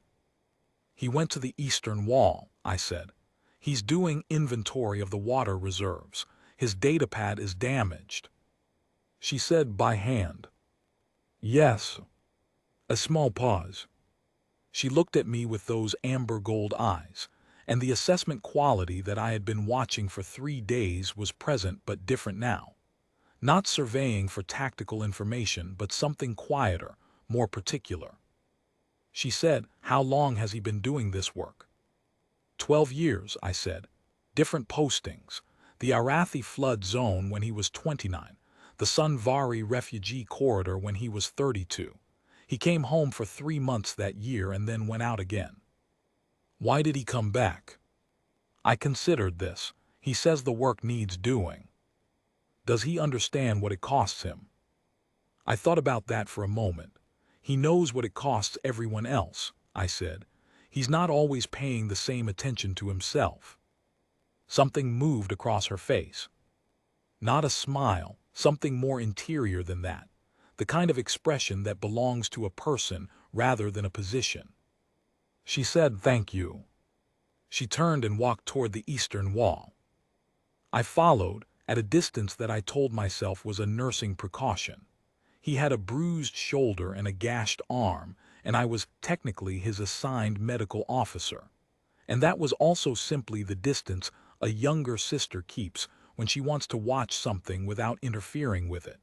Speaker 1: "He went to the eastern wall," I said. "He's doing inventory of the water reserves. His datapad is damaged." She said, "By hand." "Yes." A small pause. She looked at me with those amber gold eyes, and the assessment quality that I had been watching for 3 days was present but different now. Not surveying for tactical information, but something quieter, more particular. She said, "How long has he been doing this work?" 12 years, I said. "Different postings. The Arathi flood zone when he was 29, the Sunvari refugee corridor when he was 32. He came home for 3 months that year and then went out again." "Why did he come back?" I considered this. He says the work needs doing. Does he understand what it costs him? I thought about that for a moment. He knows what it costs everyone else, I said. He's not always paying the same attention to himself. Something moved across her face. Not a smile, something more interior than that. The kind of expression that belongs to a person rather than a position. She said, "Thank you." She turned and walked toward the eastern wall. I followed, at a distance that I told myself was a nursing precaution. He had a bruised shoulder and a gashed arm, and I was technically his assigned medical officer. And that was also simply the distance a younger sister keeps when she wants to watch something without interfering with it.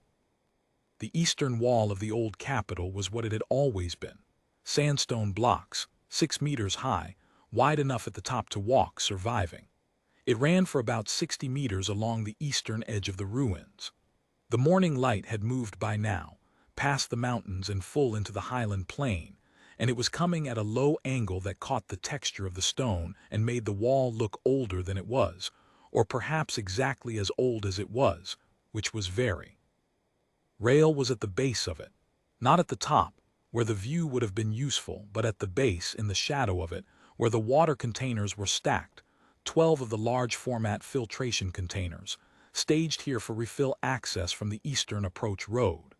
Speaker 1: The eastern wall of the old capital was what it had always been. Sandstone blocks, 6 meters high, wide enough at the top to walk, surviving. It ran for about 60 meters along the eastern edge of the ruins. The morning light had moved by now, past the mountains and full into the highland plain, and it was coming at a low angle that caught the texture of the stone and made the wall look older than it was, or perhaps exactly as old as it was, which was very. Rail was at the base of it, not at the top, where the view would have been useful, but at the base, in the shadow of it, where the water containers were stacked, 12 of the large-format filtration containers, staged here for refill access from the eastern approach road.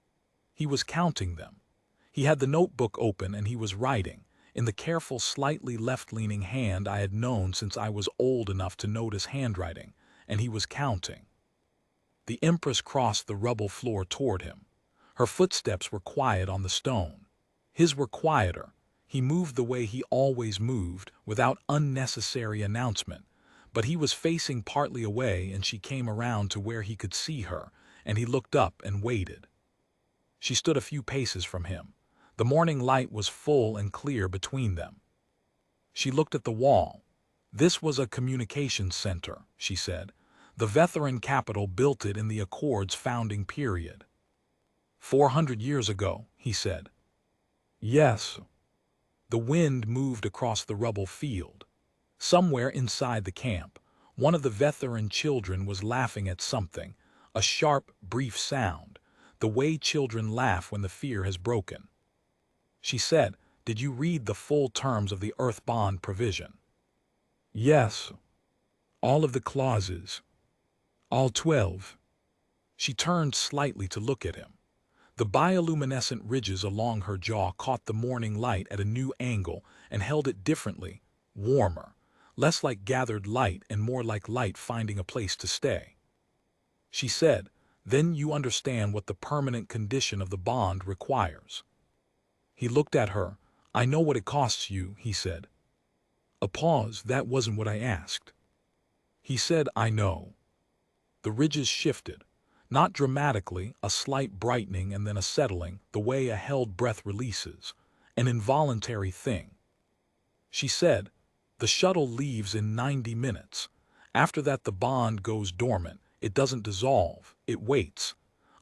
Speaker 1: He was counting them. He had the notebook open and he was writing. In the careful, slightly left-leaning hand I had known since I was old enough to notice handwriting, and he was counting. The Empress crossed the rubble floor toward him. Her footsteps were quiet on the stone. His were quieter. He moved the way he always moved, without unnecessary announcement, but he was facing partly away and she came around to where he could see her, and he looked up and waited. She stood a few paces from him. The morning light was full and clear between them. She looked at the wall. This was a communications center, she said. The Vetheran capital built it in the Accords' founding period. 400 years ago, he said. Yes. The wind moved across the rubble field. Somewhere inside the camp, one of the Vetheran children was laughing at something, a sharp, brief sound, the way children laugh when the fear has broken. She said, "Did you read the full terms of the Earth Bond provision?" Yes. All of the clauses. All 12. She turned slightly to look at him. The bioluminescent ridges along her jaw caught the morning light at a new angle and held it differently, warmer, less like gathered light and more like light finding a place to stay. She said, "Then you understand what the permanent condition of the bond requires." He looked at her. "I know what it costs you," he said. A pause. "That wasn't what I asked." He said, "I know." The ridges shifted. Not dramatically, a slight brightening and then a settling, the way a held breath releases, an involuntary thing. She said, "The shuttle leaves in 90 minutes. After that the bond goes dormant. It doesn't dissolve, it waits.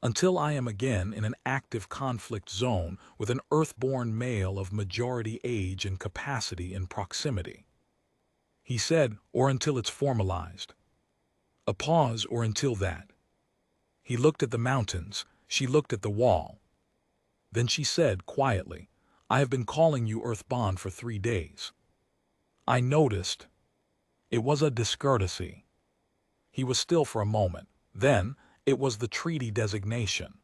Speaker 1: Until I am again in an active conflict zone with an Earthborn male of majority age and capacity in proximity." He said, "Or until it's formalized." A pause. "Or until that." He looked at the mountains. She looked at the wall. Then she said quietly, "I have been calling you Earth Bond for 3 days." I noticed. It was a discourtesy. He was still for a moment. Then, "It was the treaty designation."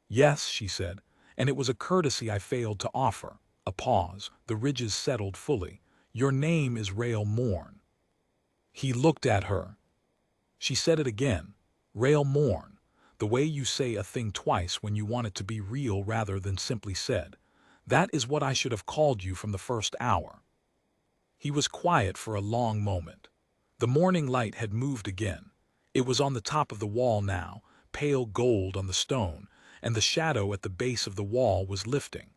Speaker 1: "Yes," she said, "and it was a courtesy I failed to offer." A pause. The ridges settled fully. "Your name is Rael Morn." He looked at her. She said it again. "Rael Morn. The way you say a thing twice when you want it to be real rather than simply said. That is what I should have called you from the first hour." He was quiet for a long moment. The morning light had moved again. It was on the top of the wall now, pale gold on the stone, and the shadow at the base of the wall was lifting.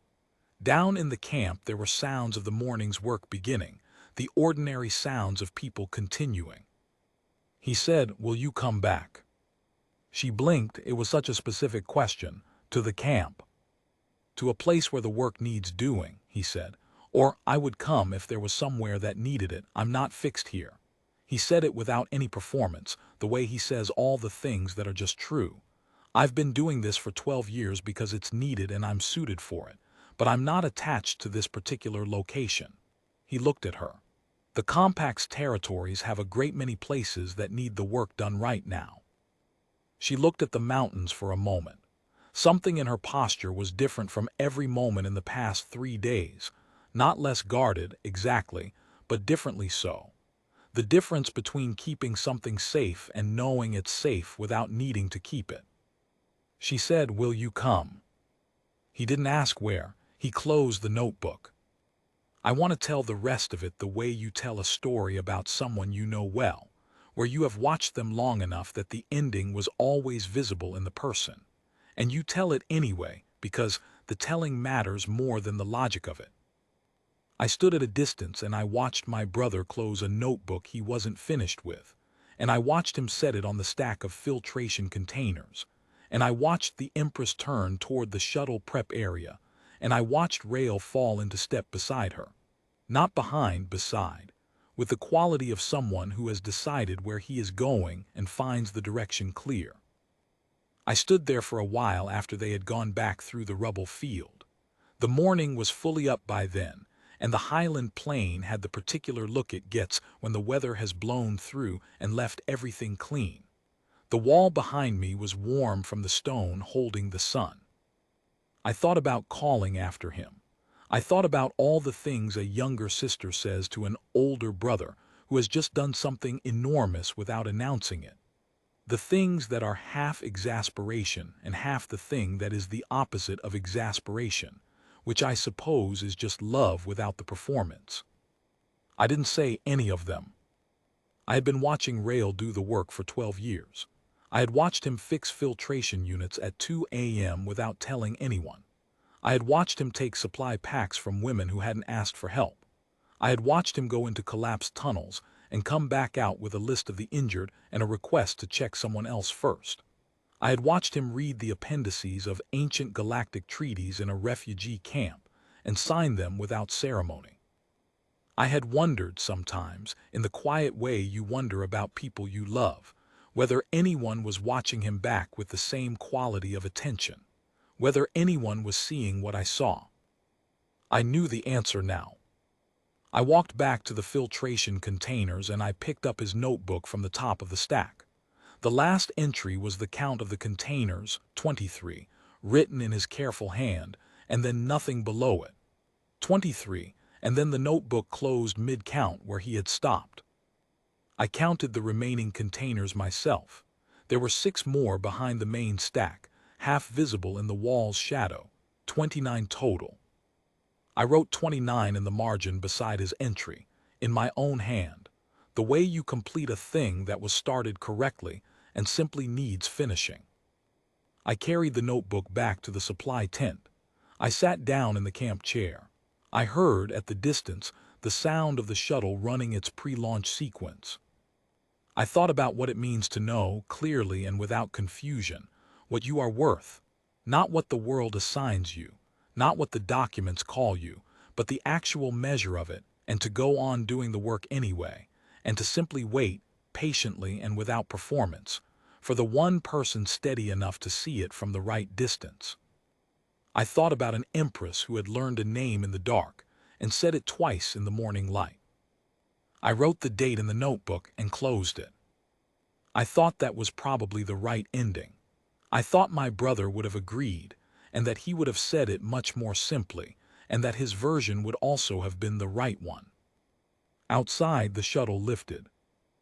Speaker 1: Down in the camp there were sounds of the morning's work beginning, the ordinary sounds of people continuing. He said, "Will you come back?" She blinked. It was such a specific question. "To the camp." "To a place where the work needs doing," he said. "Or I would come if there was somewhere that needed it. I'm not fixed here." He said it without any performance, the way he says all the things that are just true. "I've been doing this for 12 years because it's needed and I'm suited for it, but I'm not attached to this particular location." He looked at her. "The Compact's territories have a great many places that need the work done right now." She looked at the mountains for a moment. Something in her posture was different from every moment in the past 3 days. Not less guarded, exactly, but differently so. The difference between keeping something safe and knowing it's safe without needing to keep it. She said, "Will you come?" He didn't ask where. He closed the notebook. "I want to tell the rest of it the way you tell a story about someone you know well, where you have watched them long enough that the ending was always visible in the person. And you tell it anyway, because the telling matters more than the logic of it." I stood at a distance and I watched my brother close a notebook he wasn't finished with, and I watched him set it on the stack of filtration containers, and I watched the Empress turn toward the shuttle prep area, and I watched Rael fall into step beside her. Not behind, beside, with the quality of someone who has decided where he is going and finds the direction clear. I stood there for a while after they had gone back through the rubble field. The morning was fully up by then, and the highland plain had the particular look it gets when the weather has blown through and left everything clean. The wall behind me was warm from the stone holding the sun. I thought about calling after him. I thought about all the things a younger sister says to an older brother who has just done something enormous without announcing it. The things that are half exasperation and half the thing that is the opposite of exasperation, which I suppose is just love without the performance. I didn't say any of them. I had been watching Rail do the work for 12 years. I had watched him fix filtration units at 2 a.m. without telling anyone. I had watched him take supply packs from women who hadn't asked for help. I had watched him go into collapsed tunnels and come back out with a list of the injured and a request to check someone else first. I had watched him read the appendices of ancient galactic treaties in a refugee camp and sign them without ceremony. I had wondered sometimes, in the quiet way you wonder about people you love, whether anyone was watching him back with the same quality of attention, whether anyone was seeing what I saw. I knew the answer now. I walked back to the filtration containers and I picked up his notebook from the top of the stack. The last entry was the count of the containers, 23, written in his careful hand, and then nothing below it. 23, and then the notebook closed mid-count where he had stopped. I counted the remaining containers myself. There were 6 more behind the main stack, half visible in the wall's shadow, 29 total. I wrote 29 in the margin beside his entry, in my own hand, the way you complete a thing that was started correctly and simply needs finishing. I carried the notebook back to the supply tent. I sat down in the camp chair. I heard, at the distance, the sound of the shuttle running its pre-launch sequence. I thought about what it means to know, clearly and without confusion, what you are worth, not what the world assigns you, not what the documents call you, but the actual measure of it, and to go on doing the work anyway, and to simply wait, patiently and without performance, for the one person steady enough to see it from the right distance. I thought about an empress who had learned a name in the dark and said it twice in the morning light. I wrote the date in the notebook and closed it. I thought that was probably the right ending. I thought my brother would have agreed, and that he would have said it much more simply, and that his version would also have been the right one. Outside, the shuttle lifted.